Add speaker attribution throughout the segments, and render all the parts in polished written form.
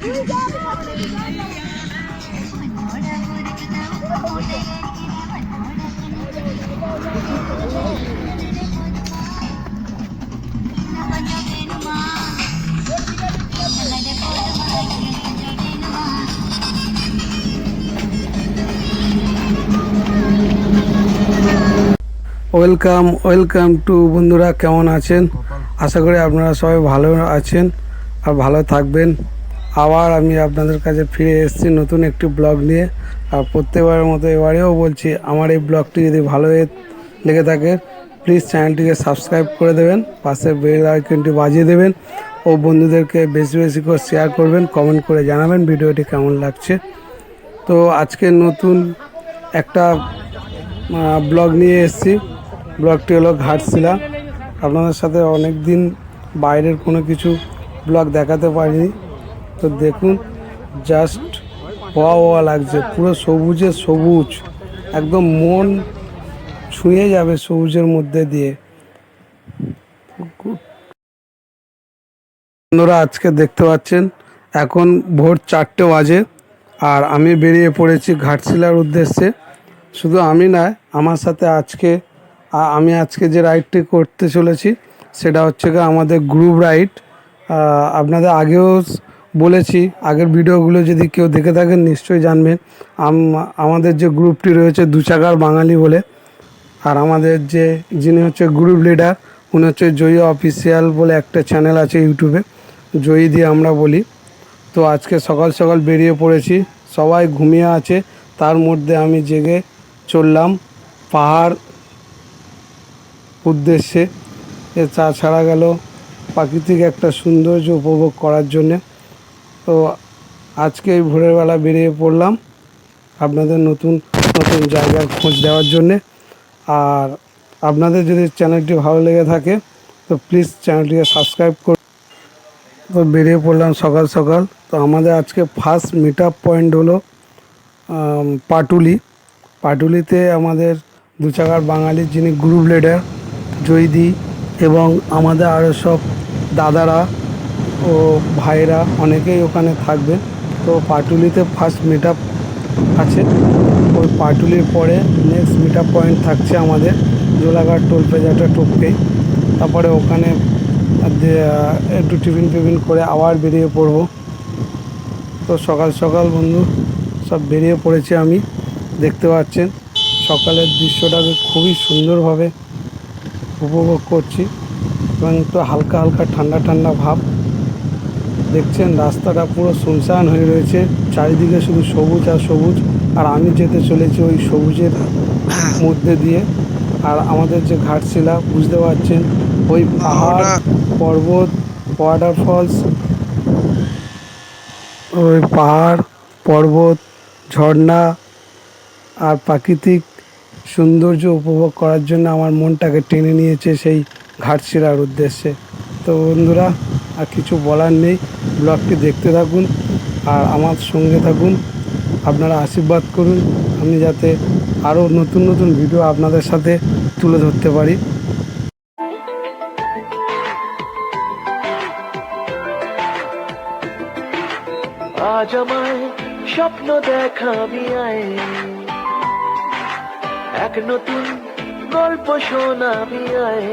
Speaker 1: Welcome welcome to বন্ধুরা, কেমন আছেন? আশা করি আপনারা সবাই ভালো আছেন আর ভালো থাকবেন। আবার আমি আপনাদের কাছে ফিরে এসেছি নতুন একটি ব্লগ নিয়ে। আর প্রত্যেকবারের মতো এবারেও বলছি, আমার এই ব্লগটি যদি ভালো লেগে থাকে প্লিজ চ্যানেলটিকে সাবস্ক্রাইব করে দেবেন, পাশে বেল আইকনটি বাজিয়ে দেবেন ও বন্ধুদেরকে বেশি বেশি করে শেয়ার করবেন, কমেন্ট করে জানাবেন ভিডিওটি কেমন লাগছে। তো আজকে নতুন একটা ব্লগ নিয়ে এসেছি। ব্লগটি হলো ঘাটশিলা। আপনাদের সাথে অনেক দিন বাইরের কোনো কিছু ব্লগ দেখাতে পারিনি। তো দেখুন, জাস্ট হওয়া লাগছে, পুরো সবুজে সবুজ, একদম মন ছুঁয়ে যাবে সবুজের মধ্যে দিয়ে। বন্ধুরা, আজকে দেখতে পাচ্ছেন এখন ভোর 4টে বাজে আর আমি বেরিয়ে পড়েছি ঘাটশিলার উদ্দেশ্যে। শুধু আমি নয়, আমার সাথে আমি আজকে যে রাইডটি করতে চলেছি সেটা হচ্ছে আমাদের গ্রুপ রাইড। আপনাদের আগেও বলেছি, আগের ভিডিওগুলো যদি কেউ দেখে থাকেন নিশ্চয়ই জানবেন। আমাদের যে গ্রুপটি রয়েছে দু চাকার বাঙালি বলে, আর আমাদের যিনি হচ্ছে গ্রুপ লিডার উনি হচ্ছে জয়ী অফিসিয়াল বলে একটা চ্যানেল আছে ইউটিউবে, জয়ী দিয়ে আমরা বলি। তো আজকে সকাল সকাল বেরিয়ে পড়েছি, সবাই ঘুমিয়ে আছে, তার মধ্যে আমি জেগে চললাম পাহাড় উদ্দেশ্যে। তাছাড়া গেল প্রাকৃতিক একটা সৌন্দর্য উপভোগ করার জন্যে। তো আজকে এই ভোরের বেলা বেরিয়ে পড়লাম আপনাদের নতুন নতুন জায়গার খোঁজ দেওয়ার জন্যে। আর আপনাদের যদি চ্যানেলটি ভালো লেগে থাকে তো প্লিজ চ্যানেলটিকে সাবস্ক্রাইব করুন। তো বেরিয়ে পড়লাম সকাল সকাল। তো আমাদের আজকে ফার্স্ট মিট আপ পয়েন্ট হলো পাটুলিতে আমাদের দু চাকার বাঙালির যিনি গ্রুপ লিডার জয়দি এবং আমাদের আরও সব দাদারা ও ভাইরা অনেকেই ওখানে থাকবে। তো পাটুলিতে ফার্স্ট মিট আপ আছে। ওই পাটুলির পরে নেক্সট মিট আপ পয়েন্ট থাকছে আমাদের জোলাঘাট টোল প্লাজাটা টপকেই। তারপরে ওখানে একটু টিফিন করে আবার বেরিয়ে পড়ব। তো সকাল সকাল বন্ধু সব বেরিয়ে পড়েছি আমি। দেখতে পাচ্ছেন সকালের দৃশ্যটাকে খুবই সুন্দরভাবে উপভোগ করছি এবং একটু হালকা হালকা ঠান্ডা ঠান্ডা ভাব। দেখছেন রাস্তাটা পুরো শুনশান হয়ে রয়েছে, চারিদিকে শুধু সবুজ আর সবুজ। আর আমি যেতে চলেছি ওই সবুজের মধ্যে দিয়ে। আর আমাদের যে ঘাটশিলা বুঝতে পারছেন, ওই পাহাড় পর্বত ওয়াটারফলস, ওই পাহাড় পর্বত ঝর্ণা আর প্রাকৃতিক সৌন্দর্য উপভোগ করার জন্য আমার মনটাকে টেনে নিয়েছে সেই ঘাটশিলার উদ্দেশ্যে। তো বন্ধুরা, আর কিছু বলার নেই, ব্লগটি দেখতে থাকুন আর আমার সঙ্গে থাকুন। আপনারা আশীর্বাদ করুন আমি যাতে আরও নতুন নতুন ভিডিও আপনাদের সাথে তুলে ধরতে পারি।
Speaker 2: আজ আমায় স্বপ্ন দেখাবি আয়, এক নতুন গল্প শোনাবি আয়,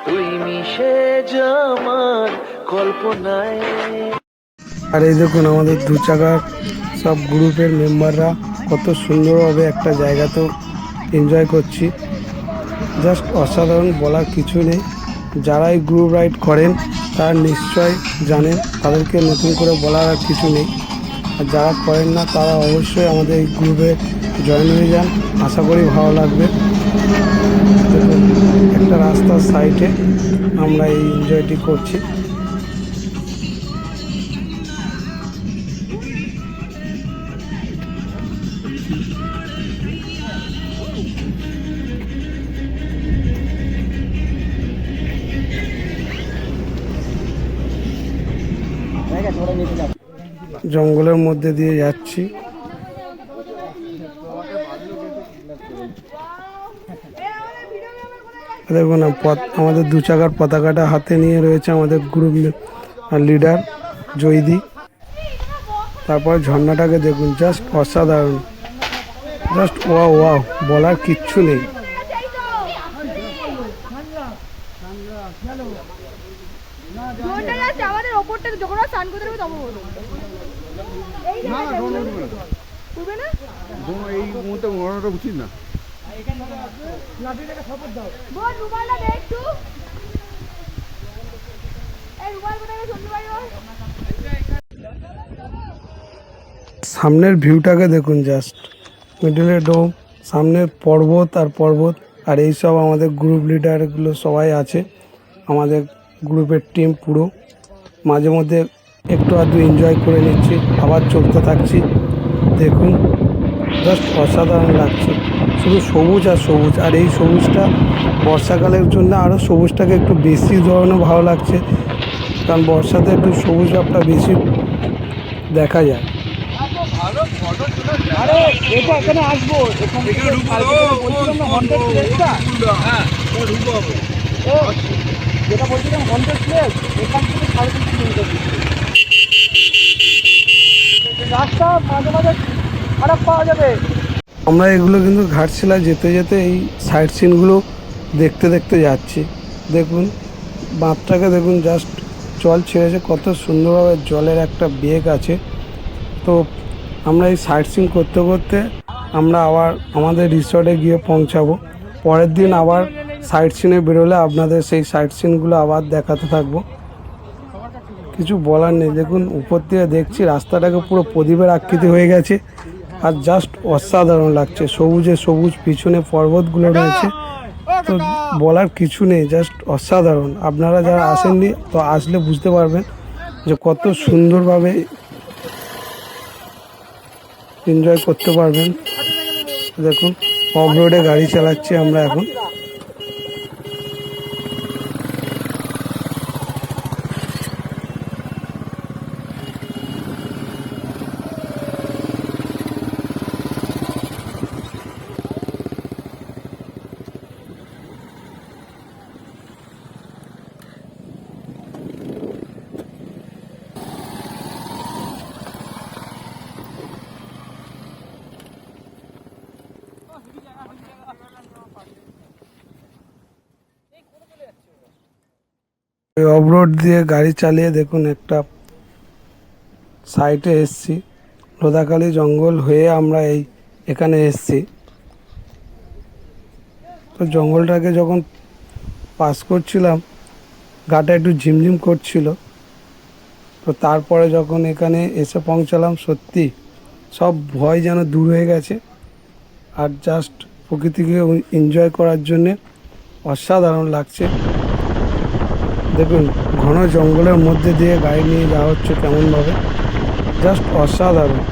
Speaker 2: তুই মিশে যা আমার কল্পনায়।
Speaker 1: আর এই দেখুন আমাদের দু চাকার সব গ্রুপের মেম্বাররা কত সুন্দরভাবে একটা জায়গাতেও এনজয় করছি। জাস্ট অসাধারণ, বলার কিছু নেই। যারা এই গ্রুপ রাইড করেন তারা নিশ্চয় জানেন, তাদেরকে নতুন করে বলার আর কিছু নেই। আর যারা করেন না তারা অবশ্যই আমাদের এই গ্রুপে জয়েন হয়ে যান, আশা করি ভালো লাগবে। দেখুন একটা রাস্তার সাইডে আমরা এই এনজয়টি করছি। জঙ্গলের মধ্যে দিয়ে যাচ্ছি। দেখুন আমাদের দু চাকার পতাকাটা হাতে নিয়ে রয়েছে আমাদের গ্রুপ লিডার জয়দি। তারপর ঝর্ণাটাকে দেখুন, জাস্ট অসাধারণ, জাস্ট ওয়াও ওয়াও, বলার কিচ্ছু নেই।
Speaker 3: আমাদের ওপরটা যখন স্নান করতে হবে তখন করবে না,
Speaker 4: এই মুহূর্তে মরাটা উচিত না।
Speaker 3: বল রুমালটা দে একটু, এই রুমাল কোথায় শুনতে পারি?
Speaker 1: সামনের ভিউটাকে দেখুন, জাস্ট মিডলে ডোম, সামনের পর্বত আর পর্বত, আর এই সব আমাদের গ্রুপ লিডারগুলো সবাই আছে, আমাদের গ্রুপের টিম পুরো। মাঝে মধ্যে একটু আধটু এনজয় করে নিচ্ছি, আবার চলতে থাকছি। দেখুন, জাস্ট অসাধারণ লাগছে, শুধু সবুজ আর সবুজ। আর এই সবুজটা বর্ষাকালের জন্য আরও সবুজটাকে একটু বেশি ধরনের ভালো লাগছে, কারণ বর্ষাতে একটু সবুজ ভাবটা বেশি দেখা যায়। আমরা এগুলো কিন্তু ঘাটশিলা যেতে যেতে এই সাইট সিনগুলো দেখতে দেখতে যাচ্ছি। দেখুন বাঁধটাকে দেখুন, জাস্ট জল ছেড়েছে, কত সুন্দরভাবে জলের একটা বেগ আছে। তো আমরা এই সাইট সিন করতে করতে আমরা আবার আমাদের রিসর্টে গিয়ে পৌঁছাবো। পরের দিন আবার সাইট সিনে বেরোলে আপনাদের সেই সাইট সিনগুলো আবার দেখাতে থাকবো। কিছু বলার নেই, দেখুন উপর থেকে দেখছি রাস্তাটাকে পুরো প্রদীপের আকৃতি হয়ে গেছে, আর জাস্ট অসাধারণ লাগছে, সবুজে সবুজ, পিছনে পর্বতগুলো রয়েছে, তো বলার কিছু নেই, জাস্ট অসাধারণ। আপনারা যারা আসেননি তো আসলে বুঝতে পারবেন যে কত সুন্দরভাবে এনজয় করতে পারবেন। দেখুন অফ রোডে গাড়ি চালাচ্ছি আমরা এখন। অফ রোড দিয়ে গাড়ি চালিয়ে দেখুন একটা সাইটে এসছি, লোধাখালী জঙ্গল হয়ে আমরা এখানে এসছি। তো জঙ্গলটাকে যখন পাস করছিলাম গাটা একটু ঝিমঝিম করছিল, তো তারপরে যখন এখানে এসে পৌঁছালাম সত্যি সব ভয় যেন দূর হয়ে গেছে, আর জাস্ট প্রকৃতিকে এনজয় করার জন্যে অসাধারণ লাগছে। দেখুন ঘন জঙ্গলের মধ্যে দিয়ে গাড়ি নিয়ে যাওয়া হচ্ছে কেমনভাবে, জাস্ট অসাধারণ।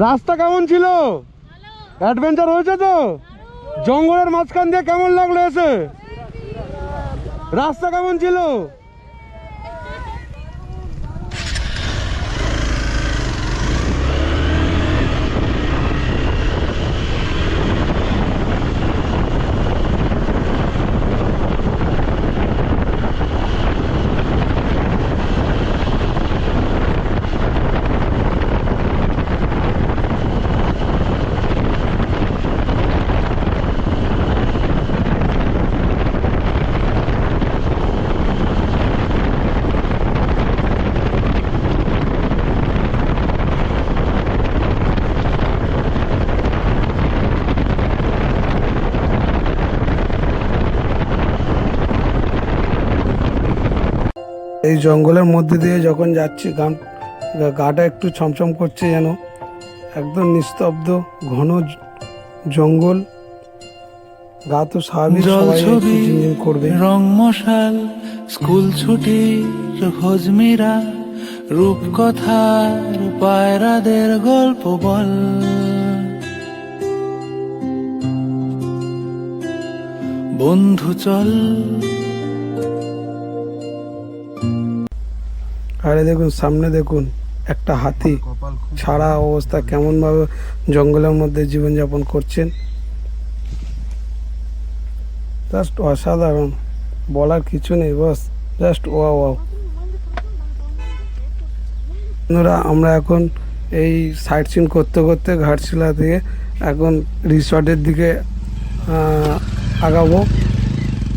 Speaker 4: রাস্তা কেমন ছিল? অ্যাডভেঞ্চার হয়েছে তো? জঙ্গলের মাঝখান দিয়ে কেমন লাগলো এসে? রাস্তা কেমন ছিল?
Speaker 1: এই জঙ্গলের মধ্যে দিয়ে যখন যাচ্ছি গাটা একটু ছমছম করছে, যেন একদম নিস্তব্ধ ঘন জঙ্গল। গা তো স্বাভাবিক
Speaker 5: জল
Speaker 1: সবাই একটু
Speaker 5: ছবি
Speaker 1: ঝিমঝিম করবে।
Speaker 5: রং মশাল স্কুল ছুটির খোঁজমিরা রূপকথার পায়রাদের গল্প বল। বন্ধু চল
Speaker 1: আরে দেখুন সামনে দেখুন একটা হাতি ছাড়া অবস্থা, কেমন ভাবে জঙ্গলের মধ্যে জীবনযাপন করছেন, জাস্ট অসাধারণ, বলার কিছু নেই, বস জাস্ট ওয়া ওয়াও। বন্ধুরা আমরা এখন এই সাইট সিন করতে করতে ঘাটশিলা থেকে এখন রিসর্টের দিকে আগাবো।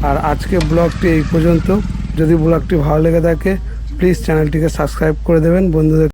Speaker 1: আর আজকে ব্লগটি এই পর্যন্ত। যদি ব্লগটি ভালো লেগে থাকে প্লিজ চ্যানেলটিকে সাবস্ক্রাইব করে দেবেন, বন্ধুদের